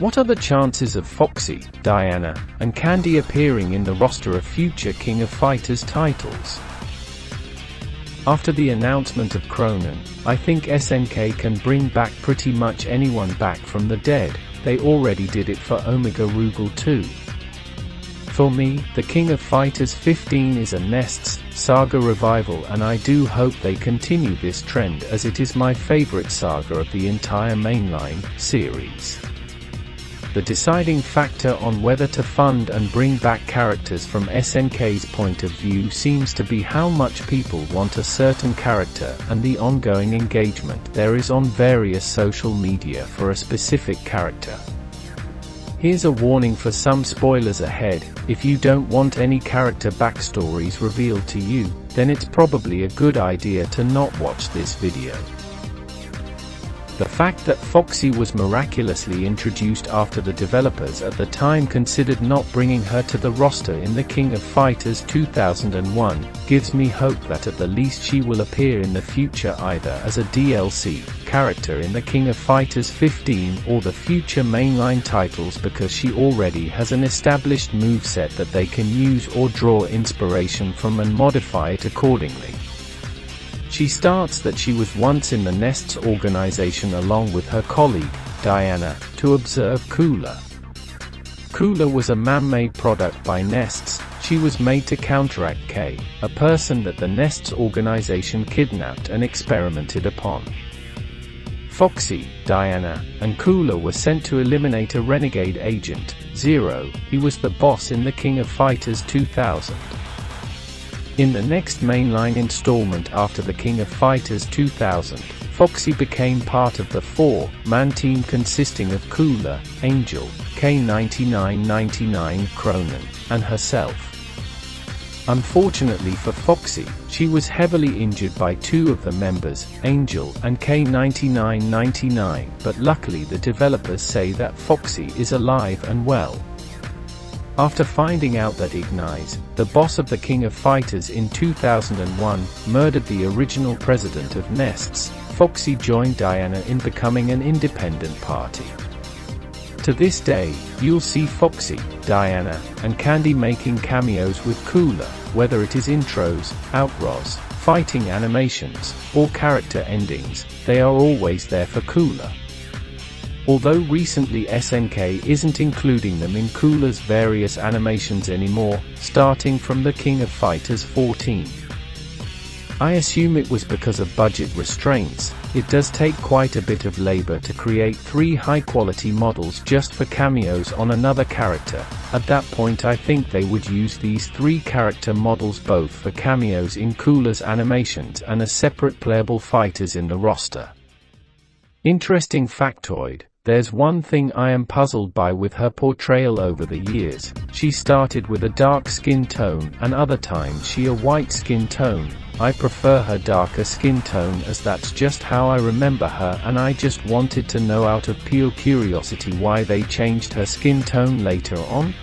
What are the chances of Foxy, Diana, and Candy appearing in the roster of future King of Fighters titles? After the announcement of Cronin, I think SNK can bring back pretty much anyone back from the dead. They already did it for Omega Rugal 2. For me, the King of Fighters 15 is a Nests saga revival, and I do hope they continue this trend, as it is my favorite saga of the entire mainline series. The deciding factor on whether to fund and bring back characters from SNK's point of view seems to be how much people want a certain character and the ongoing engagement there is on various social media for a specific character. Here's a warning for some spoilers ahead: if you don't want any character backstories revealed to you, then it's probably a good idea to not watch this video. The fact that Foxy was miraculously introduced after the developers at the time considered not bringing her to the roster in the King of Fighters 2001 gives me hope that at the least she will appear in the future either as a DLC character in the King of Fighters 15 or the future mainline titles, because she already has an established moveset that they can use or draw inspiration from and modify it accordingly. She starts that she was once in the Nests organization along with her colleague, Diana, to observe Kula. Kula was a man-made product by Nests. She was made to counteract K, a person that the Nests organization kidnapped and experimented upon. Foxy, Diana, and Kula were sent to eliminate a renegade agent, Zero. He was the boss in the King of Fighters 2000. In the next mainline installment after the King of Fighters 2000, Foxy became part of the four-man team consisting of Kula, Angel, K9999, Cronin, and herself. Unfortunately for Foxy, she was heavily injured by two of the members, Angel and K9999, but luckily the developers say that Foxy is alive and well. After finding out that Ignize, the boss of the King of Fighters in 2001, murdered the original president of Nests, Foxy joined Diana in becoming an independent party. To this day, you'll see Foxy, Diana, and Candy making cameos with Kula, whether it is intros, outros, fighting animations, or character endings, they are always there for Kula. Although recently SNK isn't including them in Kula's various animations anymore, starting from the King of Fighters 14. I assume it was because of budget restraints. It does take quite a bit of labor to create 3 high-quality models just for cameos on another character. At that point I think they would use these 3 character models both for cameos in Kula's animations and as separate playable fighters in the roster. Interesting factoid: there's one thing I am puzzled by with her portrayal over the years. She started with a dark skin tone and other times she a white skin tone. I prefer her darker skin tone as that's just how I remember her, and I just wanted to know out of pure curiosity why they changed her skin tone later on.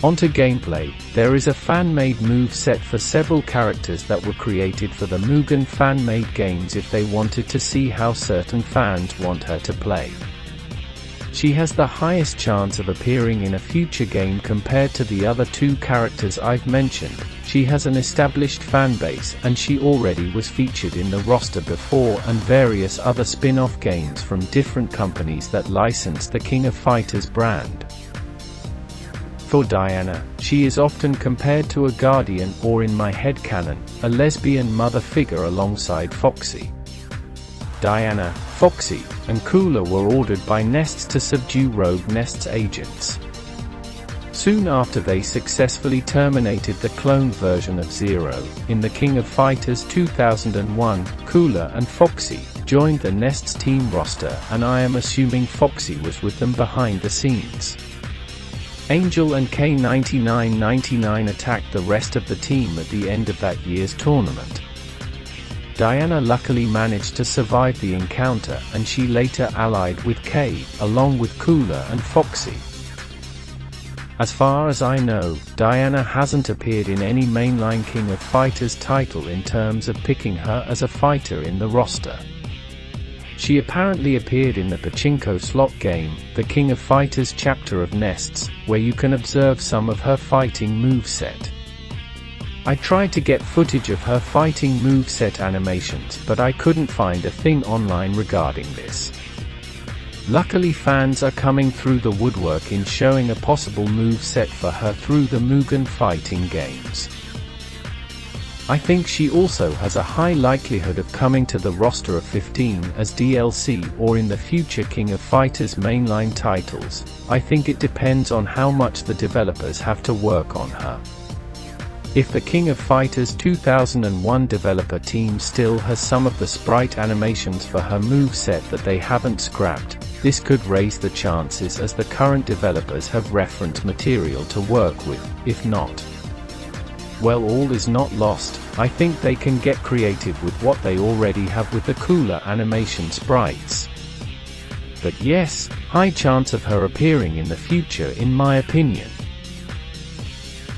Onto gameplay. There is a fan-made move set for several characters that were created for the Mugen fan-made games if they wanted to see how certain fans want her to play. She has the highest chance of appearing in a future game compared to the other 2 characters I've mentioned. She has an established fanbase and she already was featured in the roster before and various other spin-off games from different companies that license the King of Fighters brand. For Diana, she is often compared to a guardian or, in my headcanon, a lesbian mother figure alongside Foxy. Diana, Foxy, and Kula were ordered by Nests to subdue rogue Nests agents. Soon after they successfully terminated the cloned version of Zero, in the King of Fighters 2001, Kula and Foxy joined the Nests team roster, and I am assuming Foxy was with them behind the scenes. Angel and K9999 attacked the rest of the team at the end of that year's tournament. Diana luckily managed to survive the encounter and she later allied with K, along with Kula and Foxy. As far as I know, Diana hasn't appeared in any mainline King of Fighters title in terms of picking her as a fighter in the roster. She apparently appeared in the pachinko slot game, The King of Fighters chapter of Nests, where you can observe some of her fighting moveset. I tried to get footage of her fighting moveset animations, but I couldn't find a thing online regarding this. Luckily, fans are coming through the woodwork in showing a possible moveset for her through the Mugen fighting games. I think she also has a high likelihood of coming to the roster of 15 as DLC or in the future King of Fighters mainline titles. I think it depends on how much the developers have to work on her. If the King of Fighters 2001 developer team still has some of the sprite animations for her moveset that they haven't scrapped, this could raise the chances as the current developers have reference material to work with. If not, well, all is not lost. I think they can get creative with what they already have with the Kula animation sprites. But yes, high chance of her appearing in the future in my opinion.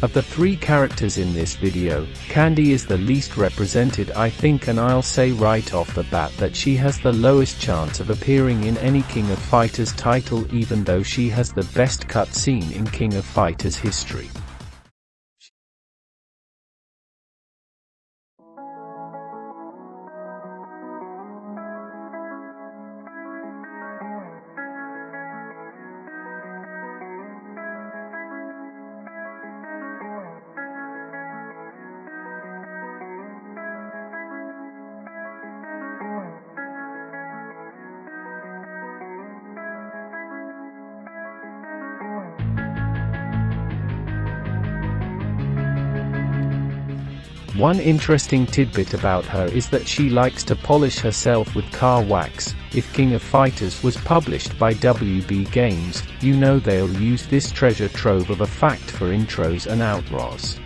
Of the three characters in this video, Candy is the least represented I think, and I'll say right off the bat that she has the lowest chance of appearing in any King of Fighters title, even though she has the best cutscene in King of Fighters history. One interesting tidbit about her is that she likes to polish herself with car wax. If King of Fighters was published by WB Games, you know they'll use this treasure trove of a fact for intros and outros.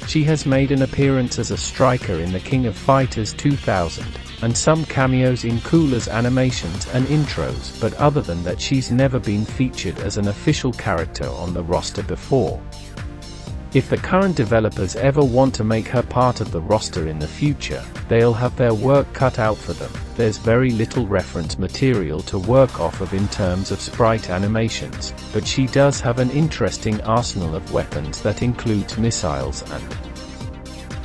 She has made an appearance as a striker in the King of Fighters 2000, and some cameos in Kula's animations and intros, but other than that she's never been featured as an official character on the roster before. If the current developers ever want to make her part of the roster in the future, they'll have their work cut out for them. There's very little reference material to work off of in terms of sprite animations, but she does have an interesting arsenal of weapons that includes missiles and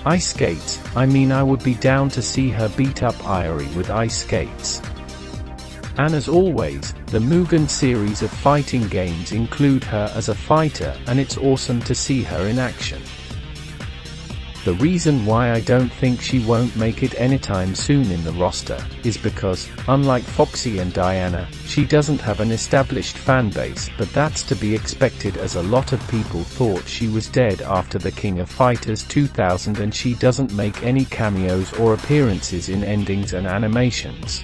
ice skates. I mean, I would be down to see her beat up Irie with ice skates. And as always, the Mugen series of fighting games include her as a fighter, and it's awesome to see her in action. The reason why I don't think she won't make it anytime soon in the roster is because, unlike Foxy and Diana, she doesn't have an established fanbase, but that's to be expected as a lot of people thought she was dead after the King of Fighters 2000 and she doesn't make any cameos or appearances in endings and animations.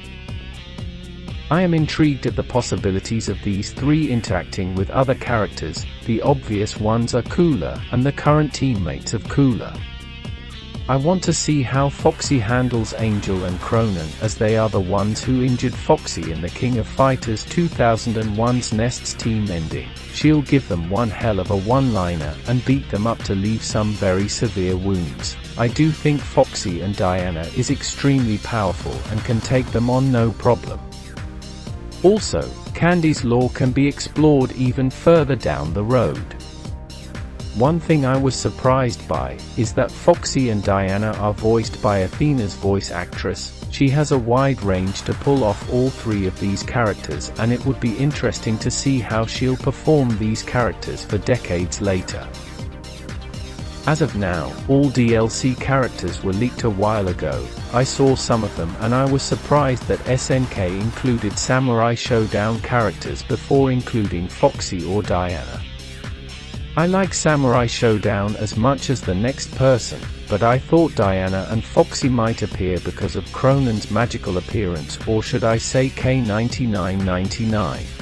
I am intrigued at the possibilities of these three interacting with other characters. The obvious ones are Kula and the current teammates of Kula. I want to see how Foxy handles Angel and Cronin, as they are the ones who injured Foxy in the King of Fighters 2001's Nests team ending. She'll give them one hell of a one-liner and beat them up to leave some very severe wounds. I do think Foxy and Diana is extremely powerful and can take them on no problem. Also, Candy's lore can be explored even further down the road. One thing I was surprised by is that Foxy and Diana are voiced by Athena's voice actress. She has a wide range to pull off all three of these characters, and it would be interesting to see how she'll perform these characters for decades later. As of now, all DLC characters were leaked a while ago. I saw some of them and I was surprised that SNK included Samurai Showdown characters before including Foxy or Diana. I like Samurai Showdown as much as the next person, but I thought Diana and Foxy might appear because of Cronin's magical appearance, or should I say K9999.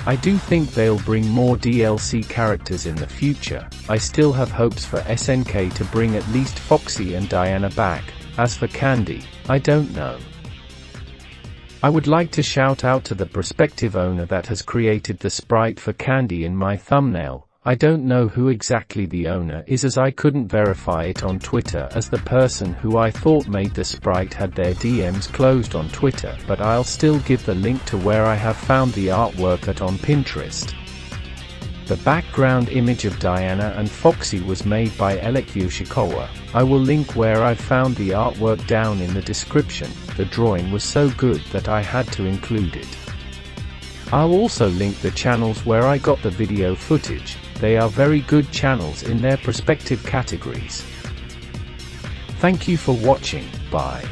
I do think they'll bring more DLC characters in the future. I still have hopes for SNK to bring at least Foxy and Diana back. As for Candy, I don't know. I would like to shout out to the prospective owner that has created the sprite for Candy in my thumbnail. I don't know who exactly the owner is, as I couldn't verify it on Twitter, as the person who I thought made the sprite had their DMs closed on Twitter, but I'll still give the link to where I have found the artwork at on Pinterest. The background image of Diana and Foxy was made by Elek Yoshikawa. I will link where I found the artwork down in the description. The drawing was so good that I had to include it. I'll also link the channels where I got the video footage. They are very good channels in their respective categories. Thank you for watching. Bye.